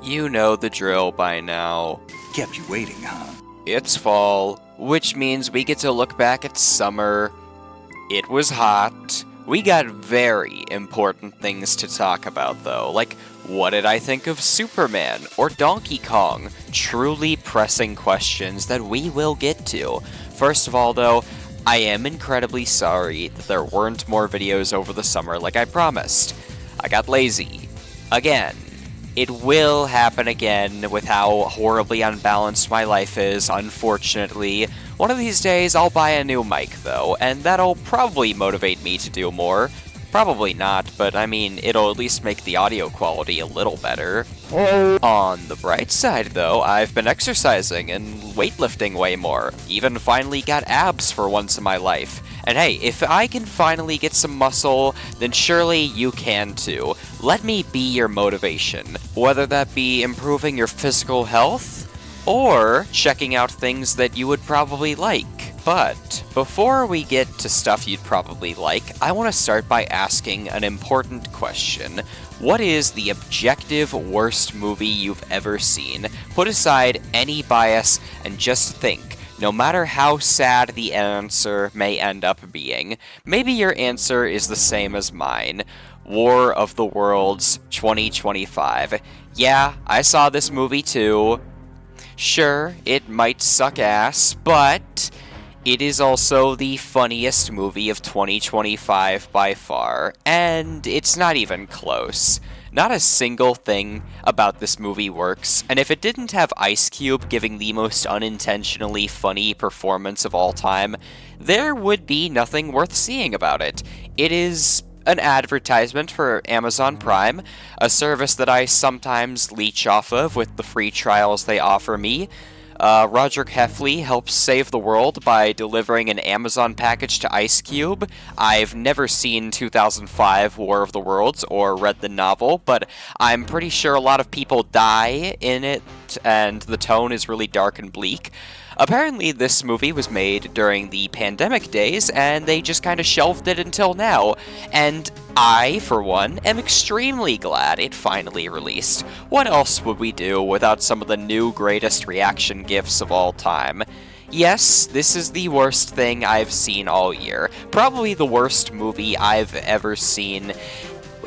You know the drill by now. Kept you waiting, huh? It's fall, which means we get to look back at summer. It was hot. We got very important things to talk about, though, like what did I think of Superman or Donkey Kong? Truly pressing questions that we will get to. First of all, though, I am incredibly sorry that there weren't more videos over the summer like I promised. I got lazy. Again. It will happen again with how horribly unbalanced my life is, unfortunately. One of these days I'll buy a new mic though, and that'll probably motivate me to do more. Probably not, but I mean, it'll at least make the audio quality a little better. On the bright side though, I've been exercising and weightlifting way more. Even finally got abs for once in my life. And hey, if I can finally get some muscle, then surely you can too. Let me be your motivation, whether that be improving your physical health, or checking out things that you would probably like. But before we get to stuff you'd probably like, I want to start by asking an important question. What is the objective worst movie you've ever seen? Put aside any bias and just think. No matter how sad the answer may end up being, maybe your answer is the same as mine. War of the Worlds 2025. Yeah, I saw this movie too. Sure, it might suck ass, but it is also the funniest movie of 2025 by far, and it's not even close. Not a single thing about this movie works, and if it didn't have Ice Cube giving the most unintentionally funny performance of all time, there would be nothing worth seeing about it. It is an advertisement for Amazon Prime, a service that I sometimes leech off of with the free trials they offer me. Roger Heffley helps save the world by delivering an Amazon package to Ice Cube. I've never seen 2005 War of the Worlds or read the novel, but I'm pretty sure a lot of people die in it, and the tone is really dark and bleak. Apparently, this movie was made during the pandemic days, and they just kind of shelved it until now, and I, for one, am extremely glad it finally released. What else would we do without some of the new greatest reaction gifs of all time? Yes, this is the worst thing I've seen all year. Probably the worst movie I've ever seen,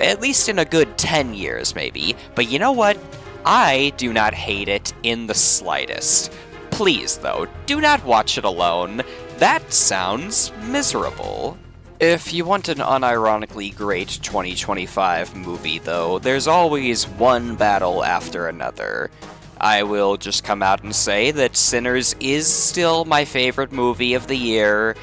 at least in a good 10 years, maybe. But you know what? I do not hate it in the slightest. Please, though, do not watch it alone. That sounds miserable. If you want an unironically great 2025 movie, though, there's always one battle after another. I will just come out and say that Sinners is still my favorite movie of the year,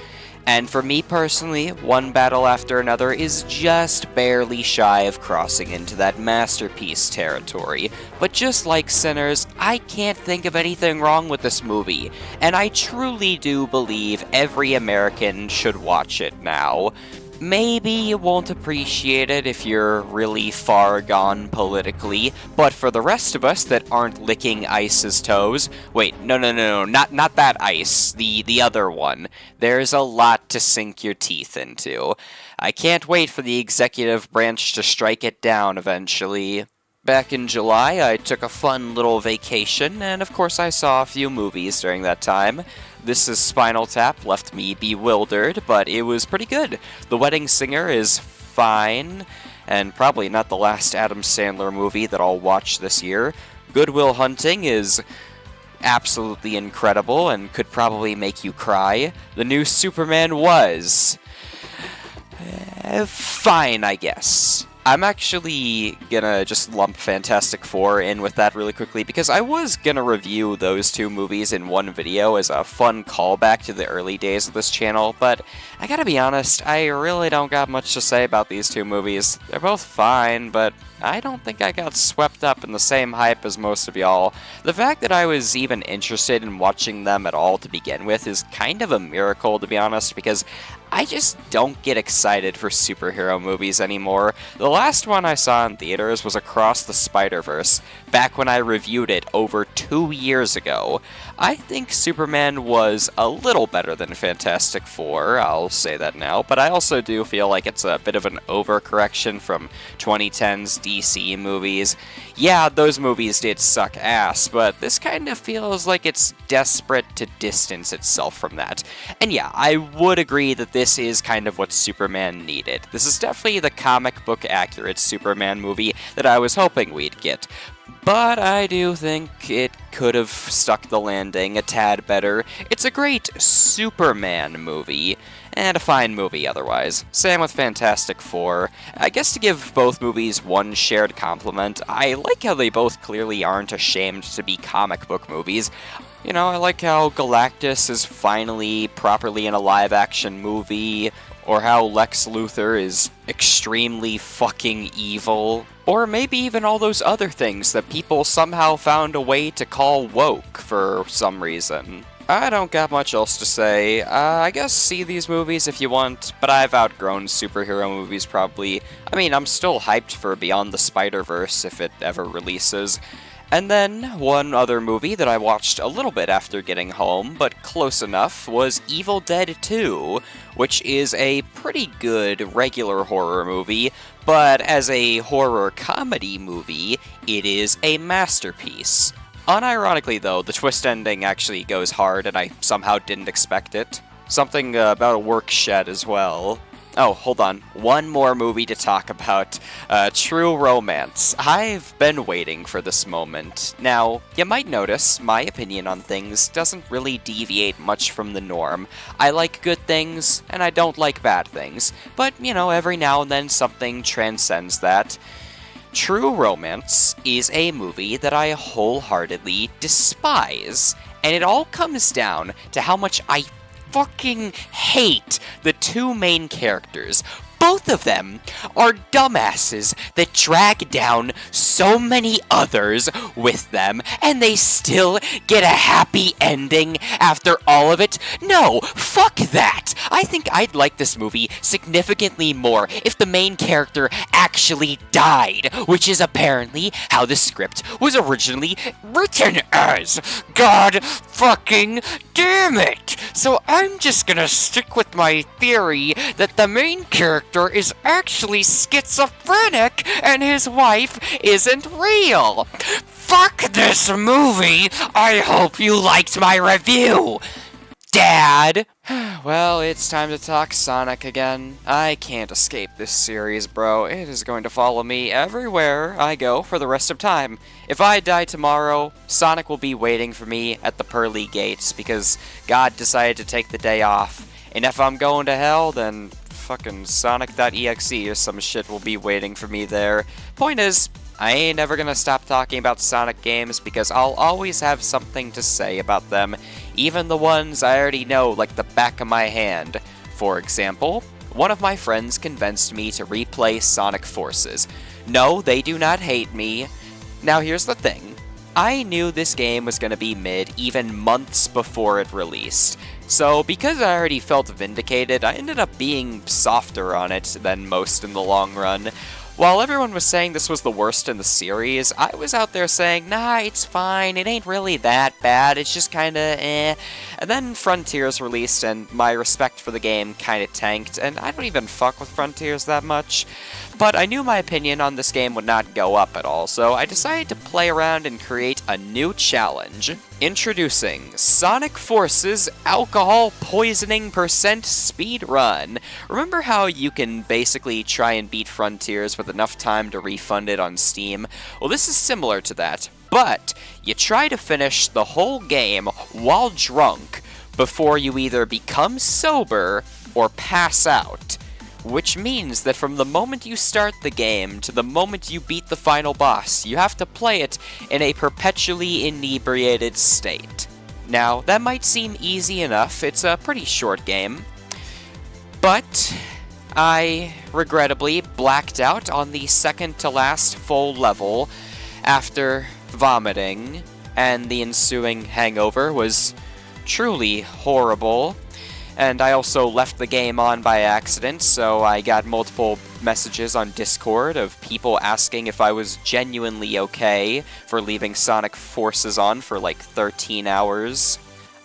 and for me personally, One Battle After Another is just barely shy of crossing into that masterpiece territory. But just like Sinners, I can't think of anything wrong with this movie, and I truly do believe every American should watch it now. Maybe you won't appreciate it if you're really far gone politically, but for the rest of us that aren't licking Ice's toes, wait, no, not that Ice, the other one, there's a lot to sink your teeth into. I can't wait for the executive branch to strike it down eventually. Back in July, I took a fun little vacation, and of course I saw a few movies during that time. This is Spinal Tap left me bewildered, but it was pretty good. The Wedding Singer is fine, and probably not the last Adam Sandler movie that I'll watch this year. Good Will Hunting is absolutely incredible and could probably make you cry. The new Superman was fine, I guess. I'm actually gonna just lump Fantastic Four in with that really quickly, because I was gonna review those two movies in one video as a fun callback to the early days of this channel, but I gotta be honest, I really don't got much to say about these two movies. They're both fine, but I don't think I got swept up in the same hype as most of y'all. The fact that I was even interested in watching them at all to begin with is kind of a miracle, to be honest, because I just don't get excited for superhero movies anymore. The last one I saw in theaters was Across the Spider-Verse, back when I reviewed it over 2 years ago. I think Superman was a little better than Fantastic Four, I'll say that now, but I also do feel like it's a bit of an overcorrection from 2010's DC movies. Yeah, those movies did suck ass, but this kind of feels like it's desperate to distance itself from that. And yeah, I would agree that this is kind of what Superman needed. This is definitely the comic book accurate Superman movie that I was hoping we'd get. But I do think it could have stuck the landing a tad better. It's a great Superman movie, and a fine movie otherwise. Same with Fantastic Four. I guess to give both movies one shared compliment, I like how they both clearly aren't ashamed to be comic book movies. You know, I like how Galactus is finally properly in a live-action movie, or how Lex Luthor is extremely fucking evil, or maybe even all those other things that people somehow found a way to call woke for some reason. I don't got much else to say. I guess see these movies if you want, but I've outgrown superhero movies probably. I mean, I'm still hyped for Beyond the Spider-Verse if it ever releases. And then, one other movie that I watched a little bit after getting home, but close enough, was Evil Dead 2, which is a pretty good regular horror movie, but as a horror comedy movie, it is a masterpiece. Unironically though, the twist ending actually goes hard, and I somehow didn't expect it. Something about a work shed as well. Oh, hold on. One more movie to talk about. True Romance. I've been waiting for this moment. Now, you might notice my opinion on things doesn't really deviate much from the norm. I like good things, and I don't like bad things. But, you know, every now and then something transcends that. True Romance is a movie that I wholeheartedly despise. And it all comes down to how much I fucking hate the two main characters. Both of them are dumbasses that drag down so many others with them, and they still get a happy ending after all of it? No, fuck that! I think I'd like this movie significantly more if the main character actually died, which is apparently how the script was originally written as. God fucking damn it! So I'm just gonna stick with my theory that the main character is actually schizophrenic and his wife isn't real. Fuck this movie! I hope you liked my review! Dad! Well, it's time to talk Sonic again. I can't escape this series, bro. It is going to follow me everywhere I go for the rest of time. If I die tomorrow, Sonic will be waiting for me at the pearly gates because God decided to take the day off. And if I'm going to hell, then fucking Sonic.exe or some shit will be waiting for me there. Point is, I ain't ever gonna stop talking about Sonic games because I'll always have something to say about them, even the ones I already know like the back of my hand. For example, one of my friends convinced me to replay Sonic Forces. No, they do not hate me. Now here's the thing. I knew this game was gonna be mid even months before it released. So, because I already felt vindicated, I ended up being softer on it than most in the long run. While everyone was saying this was the worst in the series, I was out there saying, nah, it's fine, it ain't really that bad, it's just kinda eh. And then Frontiers released, and my respect for the game kinda tanked, and I don't even fuck with Frontiers that much. But I knew my opinion on this game would not go up at all, so I decided to play around and create a new challenge. Introducing Sonic Forces Alcohol Poisoning Percent Speed Run. Remember how you can basically try and beat Frontiers with enough time to refund it on Steam? Well, this is similar to that, but you try to finish the whole game while drunk before you either become sober or pass out. Which means that from the moment you start the game to the moment you beat the final boss, you have to play it in a perpetually inebriated state. Now, that might seem easy enough, it's a pretty short game, but I regrettably blacked out on the second to last full level after vomiting, and the ensuing hangover was truly horrible. And I also left the game on by accident, so I got multiple messages on Discord of people asking if I was genuinely okay for leaving Sonic Forces on for like 13 hours.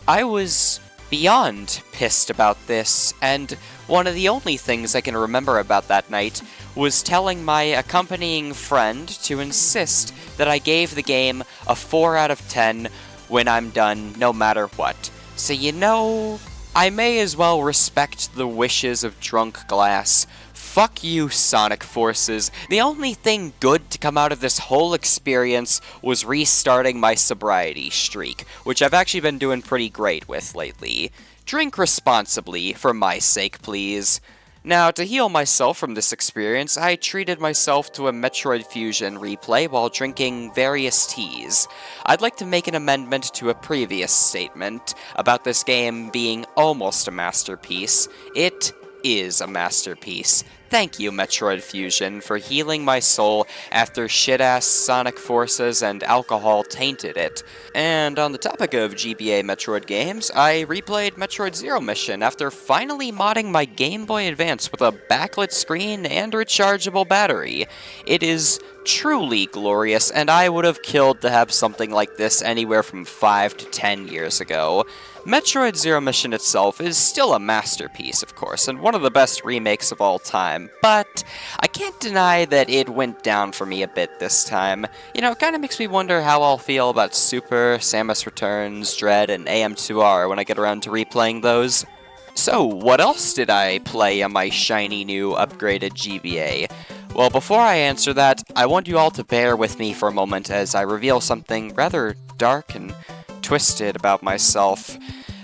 I was beyond pissed about this, and one of the only things I can remember about that night was telling my accompanying friend to insist that I gave the game a 4 out of 10 when I'm done, no matter what. So you know, I may as well respect the wishes of Drunk Glass. Fuck you, Sonic Forces. The only thing good to come out of this whole experience was restarting my sobriety streak, which I've actually been doing pretty great with lately. Drink responsibly, for my sake, please. Now, to heal myself from this experience, I treated myself to a Metroid Fusion replay while drinking various teas. I'd like to make an amendment to a previous statement about this game being almost a masterpiece. It is a masterpiece. Thank you, Metroid Fusion, for healing my soul after shit-ass Sonic Forces and alcohol tainted it. And on the topic of GBA Metroid games, I replayed Metroid Zero Mission after finally modding my Game Boy Advance with a backlit screen and rechargeable battery. It is truly glorious, and I would have killed to have something like this anywhere from 5 to 10 years ago. Metroid Zero Mission itself is still a masterpiece, of course, and one of the best remakes of all time, but I can't deny that it went down for me a bit this time. You know, it kinda makes me wonder how I'll feel about Super, Samus Returns, Dread, and AM2R when I get around to replaying those. So, what else did I play on my shiny new upgraded GBA? Well, before I answer that, I want you all to bear with me for a moment as I reveal something rather dark and twisted about myself.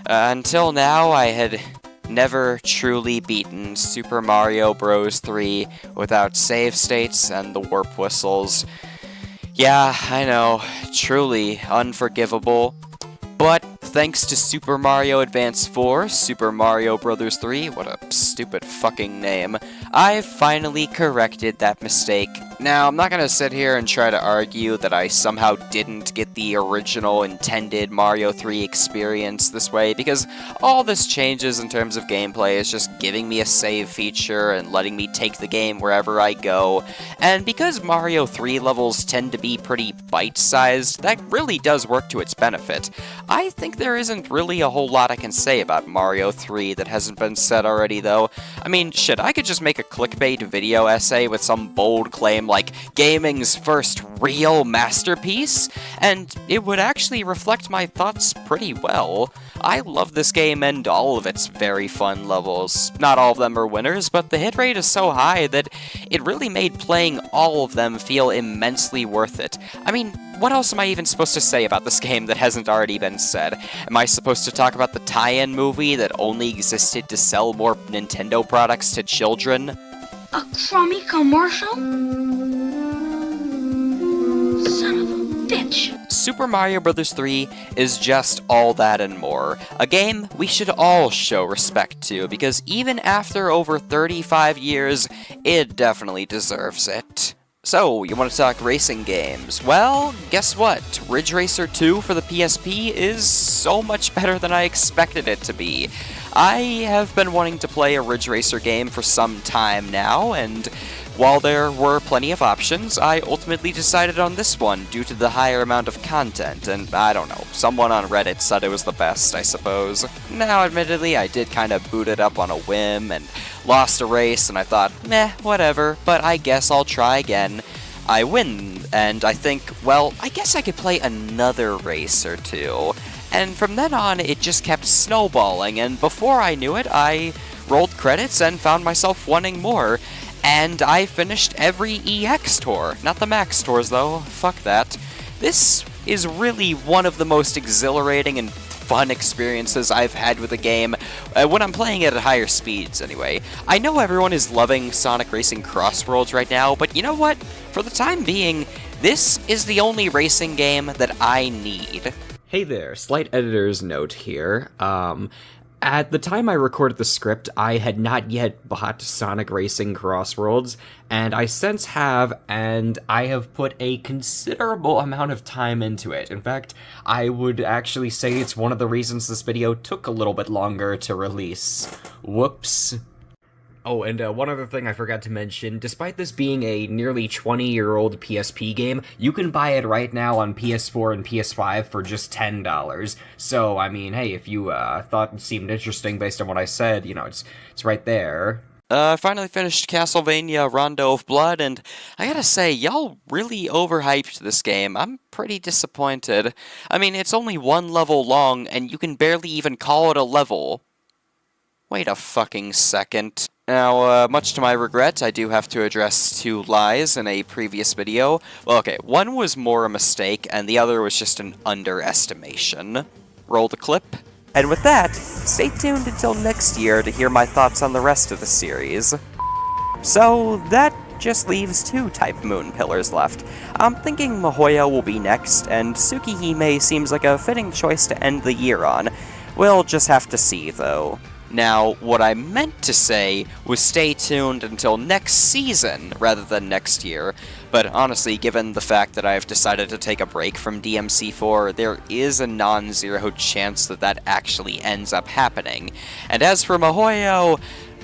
Until now, I had never truly beaten Super Mario Bros. 3 without save states and the warp whistles. Yeah, I know, truly unforgivable. But thanks to Super Mario Advance 4, Super Mario Bros. 3, what a stupid fucking name, I've finally corrected that mistake. Now, I'm not gonna sit here and try to argue that I somehow didn't get the original intended Mario 3 experience this way, because all this changes in terms of gameplay is just giving me a save feature and letting me take the game wherever I go, and because Mario 3 levels tend to be pretty bite-sized, that really does work to its benefit. I think there isn't really a whole lot I can say about Mario 3 that hasn't been said already, though. I mean, shit, I could just make a clickbait video essay with some bold claim like gaming's first real masterpiece, and it would actually reflect my thoughts pretty well. I love this game and all of its very fun levels. Not all of them are winners, but the hit rate is so high that it really made playing all of them feel immensely worth it. I mean, what else am I even supposed to say about this game that hasn't already been said? Am I supposed to talk about the tie-in movie that only existed to sell more Nintendo products to children? A crummy commercial? Son of a bitch. Super Mario Bros. 3 is just all that and more. A game we should all show respect to, because even after over 35 years, it definitely deserves it. So, you want to talk racing games? Well, guess what? Ridge Racer 2 for the PSP is so much better than I expected it to be. I have been wanting to play a Ridge Racer game for some time now, and while there were plenty of options, I ultimately decided on this one due to the higher amount of content, and I don't know, someone on Reddit said it was the best, I suppose. Now, admittedly, I did kind of boot it up on a whim and lost a race, and I thought, meh, whatever, but I guess I'll try again. I win, and I think, well, I guess I could play another race or two. And from then on, it just kept snowballing, and before I knew it, I rolled credits and found myself wanting more. And I finished every EX tour. Not the Max tours, though. Fuck that. This is really one of the most exhilarating and fun experiences I've had with a game, when I'm playing it at higher speeds, anyway. I know everyone is loving Sonic Racing Crossworlds right now, but you know what? For the time being, this is the only racing game that I need. Hey there, slight editor's note here. At the time I recorded the script, I had not yet bought Sonic Racing Crossworlds, and I since have, and I have put a considerable amount of time into it. In fact, I would actually say it's one of the reasons this video took a little bit longer to release. Whoops. Oh, and one other thing I forgot to mention, despite this being a nearly 20-year-old PSP game, you can buy it right now on PS4 and PS5 for just $10. So, I mean, hey, if you thought it seemed interesting based on what I said, you know, it's right there. I finally finished Castlevania Rondo of Blood, and I gotta say, y'all really overhyped this game. I'm pretty disappointed. I mean, it's only one level long, and you can barely even call it a level. Wait a fucking second. Now, much to my regret, I do have to address two lies in a previous video. Well, okay, one was more a mistake, and the other was just an underestimation. Roll the clip. And with that, stay tuned until next year to hear my thoughts on the rest of the series. So, that just leaves two Type Moon pillars left. I'm thinking Mihoyo will be next, and Tsukihime seems like a fitting choice to end the year on. We'll just have to see, though. Now, what I meant to say was stay tuned until next season, rather than next year, but honestly, given the fact that I've decided to take a break from DMC4, there is a non-zero chance that that actually ends up happening. And as for Mihoyo,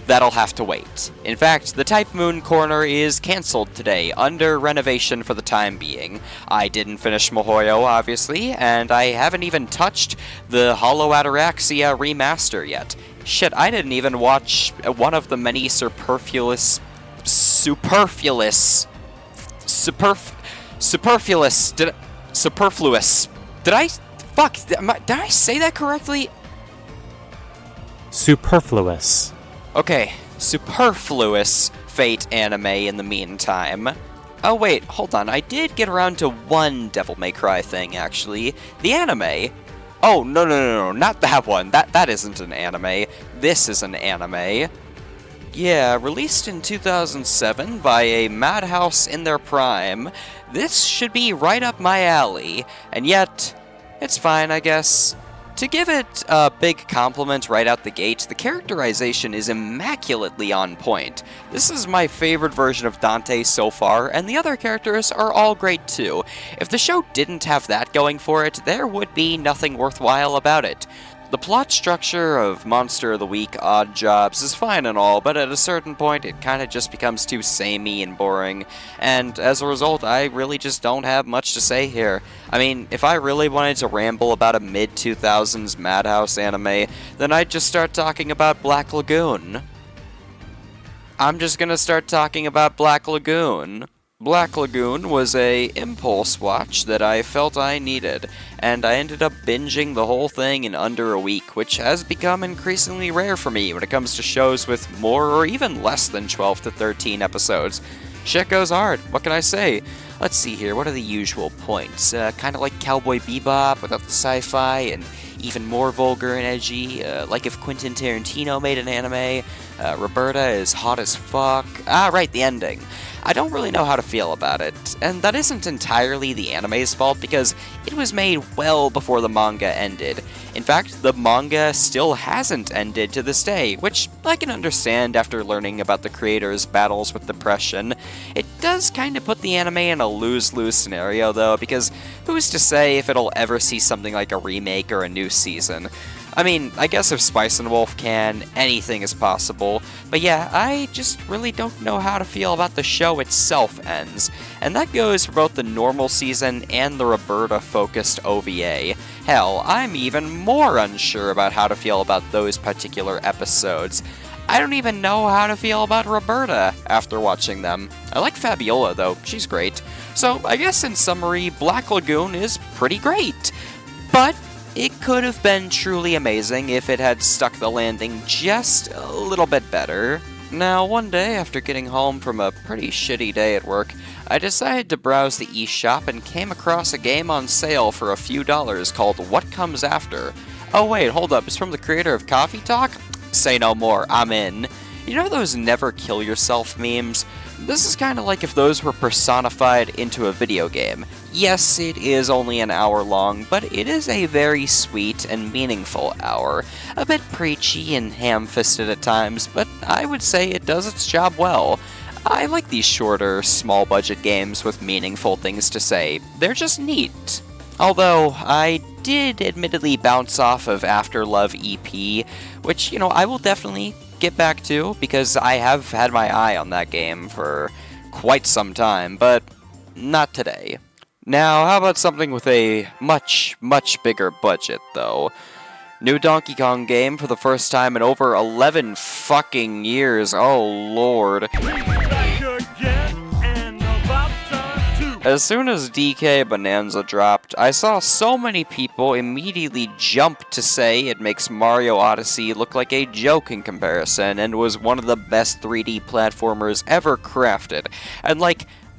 that'll have to wait. In fact, the Type Moon Corner is cancelled today, under renovation for the time being. I didn't finish Mihoyo, obviously, and I haven't even touched the Hollow Ataraxia remaster yet. Shit, I didn't even watch one of the many superfluous... Did I... Fuck, did I say that correctly? Superfluous. Okay, superfluous Fate anime in the meantime. Oh wait, hold on, I did get around to one Devil May Cry thing, actually. The anime. Oh, no, not that one. That isn't an anime. This is an anime. Yeah, released in 2007 by a madhouse in their prime. This should be right up my alley, and yet, it's fine, I guess. To give it a big compliment right out the gate, the characterization is immaculately on point. This is my favorite version of Dante so far, and the other characters are all great too. If the show didn't have that going for it, there would be nothing worthwhile about it. The plot structure of Monster of the Week Odd Jobs is fine and all, but at a certain point it kinda just becomes too samey and boring, and as a result I really just don't have much to say here. I mean, if I really wanted to ramble about a mid-2000s madhouse anime, then I'd just start talking about Black Lagoon. I'm just gonna start talking about Black Lagoon. Black Lagoon was a impulse watch that I felt I needed, and I ended up binging the whole thing in under a week, which has become increasingly rare for me when it comes to shows with more or even less than 12 to 13 episodes. Shit goes hard, what can I say? Let's see here, what are the usual points? Kinda like Cowboy Bebop without the sci-fi, and even more vulgar and edgy, like if Quentin Tarantino made an anime. Roberta is hot as fuck. Ah, right, the ending. I don't really know how to feel about it, and that isn't entirely the anime's fault because it was made well before the manga ended. In fact, the manga still hasn't ended to this day, which I can understand after learning about the creator's battles with depression. It does kind of put the anime in a lose-lose scenario though, because who's to say if it'll ever see something like a remake or a new season? I mean, I guess if Spice and Wolf can, anything is possible. But yeah, I just really don't know how to feel about the show itself ends. And that goes for both the normal season and the Roberta-focused OVA. Hell, I'm even more unsure about how to feel about those particular episodes. I don't even know how to feel about Roberta after watching them. I like Fabiola though, she's great. So I guess in summary, Black Lagoon is pretty great. But it could have been truly amazing if it had stuck the landing just a little bit better. Now, one day after getting home from a pretty shitty day at work, I decided to browse the eShop and came across a game on sale for a few dollars called What Comes After. Oh wait, hold up, it's from the creator of Coffee Talk? Say no more, I'm in. You know those never kill yourself memes? This is kind of like if those were personified into a video game. Yes, it is only an hour long, but it is a very sweet and meaningful hour. A bit preachy and ham-fisted at times, but I would say it does its job well. I like these shorter, small-budget games with meaningful things to say. They're just neat. Although, I did admittedly bounce off of Afterlove EP, which, I will definitely get back to, because I have had my eye on that game for quite some time, but not today. Now, how about something with a much, much bigger budget, though? New Donkey Kong game for the first time in over 11 fucking years, oh lord. As soon as DK Bananza dropped, I saw so many people immediately jump to say it makes Mario Odyssey look like a joke in comparison and was one of the best 3D platformers ever crafted. And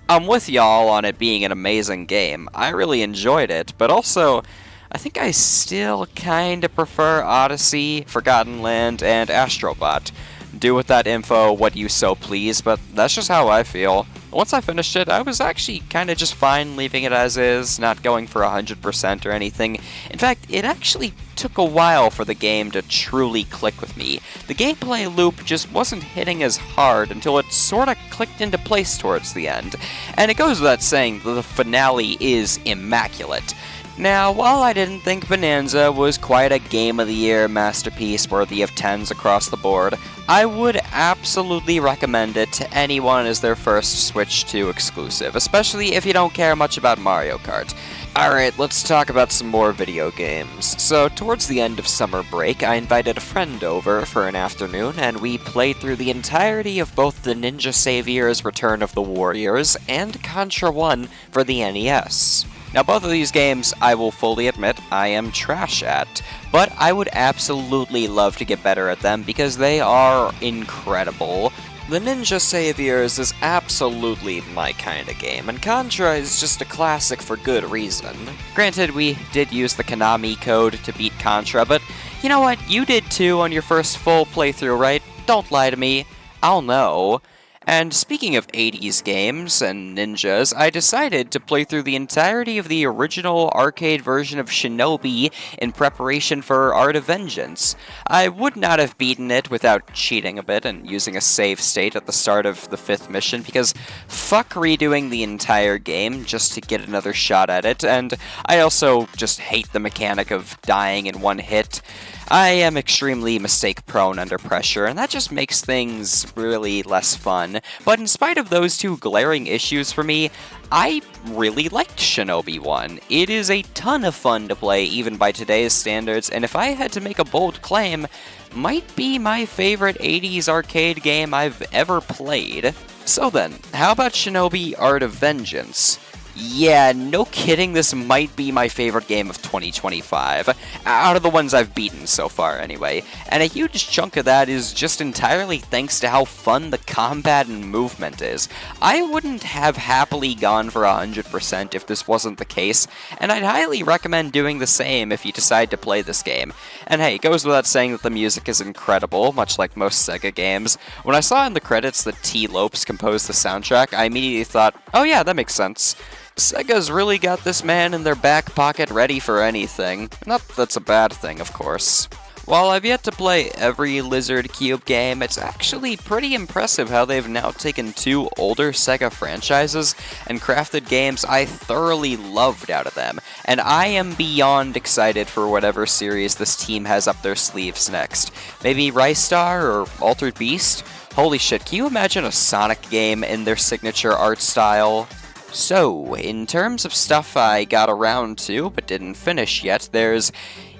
I'm with y'all on it being an amazing game. I really enjoyed it, but also, I think I still kinda prefer Odyssey, Forgotten Land, and Astrobot. Do with that info what you so please, but that's just how I feel. Once I finished it, I was actually kinda just fine leaving it as is, not going for 100% or anything. In fact, it actually took a while for the game to truly click with me. The gameplay loop just wasn't hitting as hard until it sorta clicked into place towards the end. And it goes without saying that the finale is immaculate. Now, while I didn't think Bananza was quite a Game of the Year masterpiece worthy of 10s across the board, I would absolutely recommend it to anyone as their first Switch 2 exclusive, especially if you don't care much about Mario Kart. Alright, let's talk about some more video games. So, towards the end of summer break, I invited a friend over for an afternoon, and we played through the entirety of both the Ninja Savior's Return of the Warriors and Contra 1 for the NES. Now, both of these games, I will fully admit, I am trash at, but I would absolutely love to get better at them because they are incredible. The Ninja Saviors is absolutely my kind of game, and Contra is just a classic for good reason. Granted, we did use the Konami code to beat Contra, but you know what? You did too on your first full playthrough, right? Don't lie to me. I'll know. And speaking of 80s games and ninjas, I decided to play through the entirety of the original arcade version of Shinobi in preparation for Art of Vengeance. I would not have beaten it without cheating a bit and using a save state at the start of the 5th mission, because fuck redoing the entire game just to get another shot at it, and I also just hate the mechanic of dying in one hit. I am extremely mistake-prone under pressure, and that just makes things really less fun. But in spite of those two glaring issues for me, I really liked Shinobi 1. It is a ton of fun to play, even by today's standards, and if I had to make a bold claim, might be my favorite 80s arcade game I've ever played. So then, how about Shinobi Art of Vengeance? Yeah, no kidding, this might be my favorite game of 2025, out of the ones I've beaten so far anyway, and a huge chunk of that is just entirely thanks to how fun the combat and movement is. I wouldn't have happily gone for 100% if this wasn't the case, and I'd highly recommend doing the same if you decide to play this game. And hey, it goes without saying that the music is incredible, much like most Sega games. When I saw in the credits that T. Lopes composed the soundtrack, I immediately thought, oh yeah, that makes sense. Sega's really got this man in their back pocket ready for anything. Not that that's a bad thing, of course. While I've yet to play every Lizard Cube game, it's actually pretty impressive how they've now taken two older Sega franchises and crafted games I thoroughly loved out of them, and I am beyond excited for whatever series this team has up their sleeves next. Maybe Ristar or Altered Beast? Holy shit, can you imagine a Sonic game in their signature art style? So, in terms of stuff I got around to but didn't finish yet, there's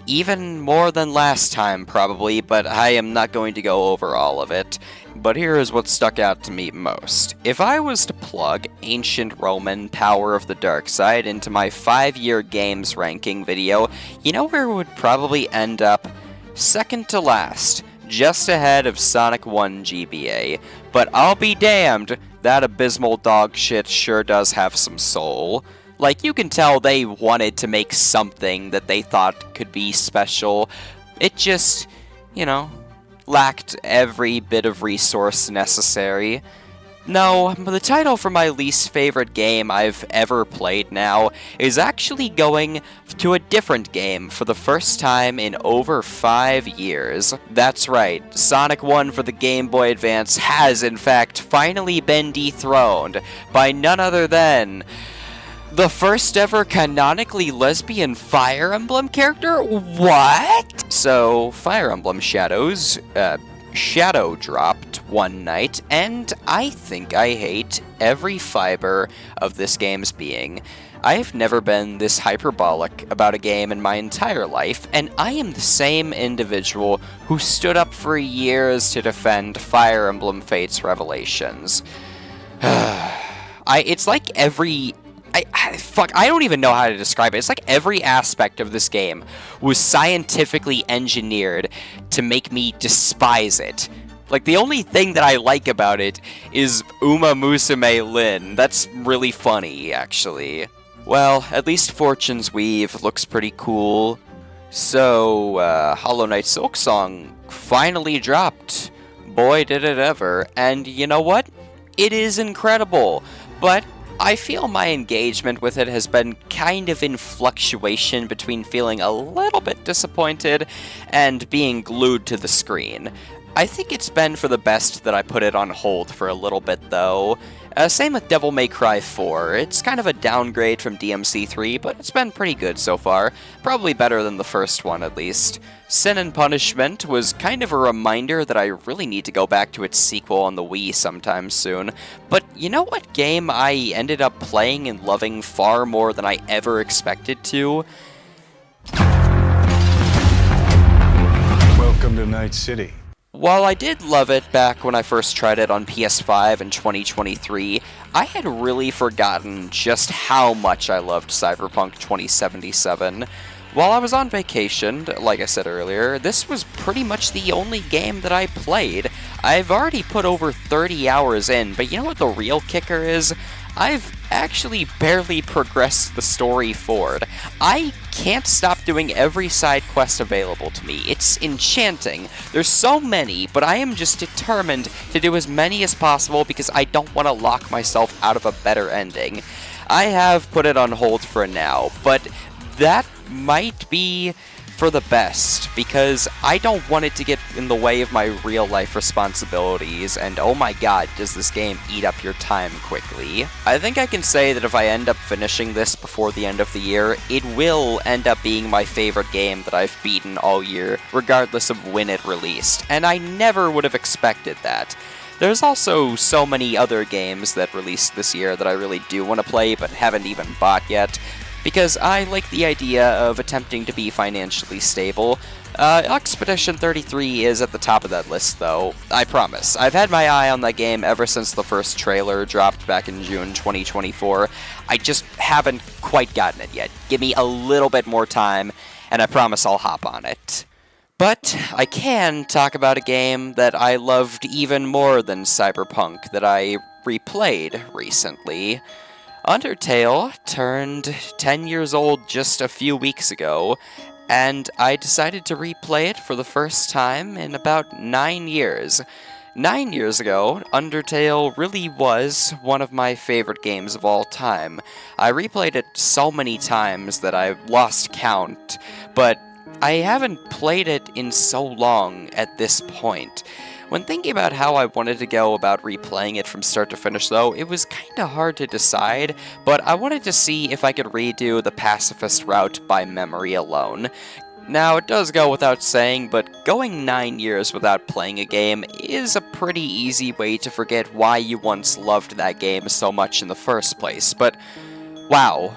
even more than last time probably, but I am not going to go over all of it. But here is what stuck out to me most. If I was to plug Ancient Roman Power of the Dark Side into my 5-year games ranking video, you know where it would probably end up? Second to last, just ahead of Sonic 1 GBA. But I'll be damned, that abysmal dog shit sure does have some soul. Like, you can tell they wanted to make something that they thought could be special. It just, lacked every bit of resource necessary. No, the title for my least favorite game I've ever played now is actually going to a different game for the first time in over 5 years. That's right, Sonic 1 for the Game Boy Advance has in fact finally been dethroned by none other than the first ever canonically lesbian Fire Emblem character? What? So, Fire Emblem Shadows, Shadow dropped one night, and I think I hate every fiber of this game's being. I've never been this hyperbolic about a game in my entire life, and I am the same individual who stood up for years to defend Fire Emblem Fates Revelations. It's like every... I don't even know how to describe it. It's like every aspect of this game was scientifically engineered to make me despise it. Like, the only thing that I like about it is Uma Musume Lin. That's really funny, actually. Well, at least Fortune's Weave looks pretty cool. So, Hollow Knight Silksong finally dropped. Boy, did it ever. And you know what? It is incredible. But I feel my engagement with it has been kind of in fluctuation between feeling a little bit disappointed and being glued to the screen. I think it's been for the best that I put it on hold for a little bit, though. Same with Devil May Cry 4. It's kind of a downgrade from DMC 3, but it's been pretty good so far. Probably better than the first one, at least. Sin and Punishment was kind of a reminder that I really need to go back to its sequel on the Wii sometime soon. But you know what game I ended up playing and loving far more than I ever expected to? Welcome to Night City. While I did love it back when I first tried it on PS5 in 2023, I had really forgotten just how much I loved Cyberpunk 2077. While I was on vacation, like I said earlier, this was pretty much the only game that I played. I've already put over 30 hours in, but you know what the real kicker is? I've actually barely progressed the story forward. I can't stop doing every side quest available to me. It's enchanting. There's so many, but I am just determined to do as many as possible because I don't want to lock myself out of a better ending. I have put it on hold for now, but that might be for the best, because I don't want it to get in the way of my real-life responsibilities, and oh my god, does this game eat up your time quickly. I think I can say that if I end up finishing this before the end of the year, it will end up being my favorite game that I've beaten all year, regardless of when it released, and I never would have expected that. There's also so many other games that released this year that I really do want to play, but haven't even bought yet, because I like the idea of attempting to be financially stable. Expedition 33 is at the top of that list, though, I promise. I've had my eye on that game ever since the first trailer dropped back in June 2024. I just haven't quite gotten it yet. Give me a little bit more time, and I promise I'll hop on it. But I can talk about a game that I loved even more than Cyberpunk that I replayed recently. Undertale turned 10 years old just a few weeks ago, and I decided to replay it for the first time in about 9 years. 9 years ago, Undertale really was one of my favorite games of all time. I replayed it so many times that I lost count, but I haven't played it in so long at this point. When thinking about how I wanted to go about replaying it from start to finish, though, it was kinda hard to decide, but I wanted to see if I could redo the pacifist route by memory alone. Now, it does go without saying, but going 9 years without playing a game is a pretty easy way to forget why you once loved that game so much in the first place. But, wow,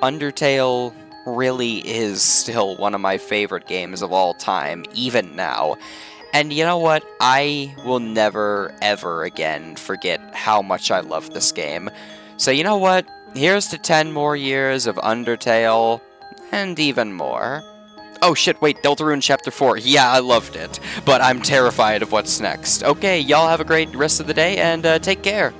Undertale really is still one of my favorite games of all time, even now. And you know what? I will never, ever again forget how much I love this game. So you know what? Here's to 10 more years of Undertale, and even more. Oh shit, wait, Deltarune Chapter 4. Yeah, I loved it, but I'm terrified of what's next. Okay, y'all have a great rest of the day, and take care.